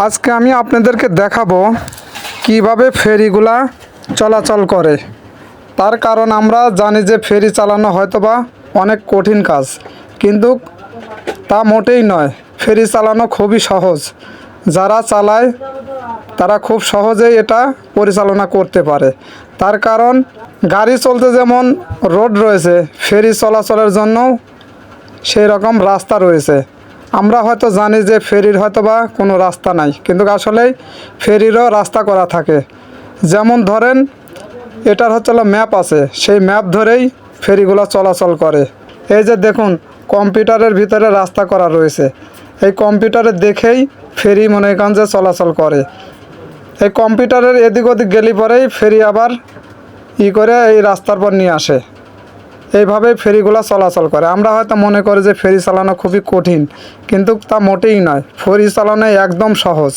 আজকে আমি আপনাদেরকে দেখাবো কিভাবে ফেরিগুলা চলাচল করে। তার কারণ আমরা জানি যে ফেরি চালানো হয়তোবা অনেক কঠিন কাজ, কিন্তু তা মোটেই নয়। ফেরি চালানো খুবই সহজ। যারা চালায় তারা খুব সহজেই এটা পরিচালনা করতে পারে। তার কারণ গাড়ি চলতে যেমন রোড রয়েছে, ফেরি চলাচলের জন্যও সেই রকম রাস্তা রয়েছে। আমরা হয়তো জানি যে ফেরির হয়তোবা কোনো রাস্তা নাই, কিন্তু আসলেই ফেরিরও রাস্তা করা থাকে। যেমন ধরেন এটার হলো ম্যাপ আছে, সেই ম্যাপ ধরেই ফেরিগুলো চলাচল করে। এই যে দেখুন, কম্পিউটারের ভিতরে রাস্তা করা রয়েছে। এই কম্পিউটারে দেখেই ফেরি মনে করেন যে চলাচল করে। এই কম্পিউটারের এদিক ওদিক গেলে পরেই ফেরি আবার করে এই রাস্তার পর নিয়ে আসে। এইভাবে ফেরিগুলো চলাচল করে। আমরা হয়তো মনে করি যে ফেরি চালানো খুবই কঠিন, কিন্তু তা মোটেই নয়। ফেরি চালানো একদম সহজ।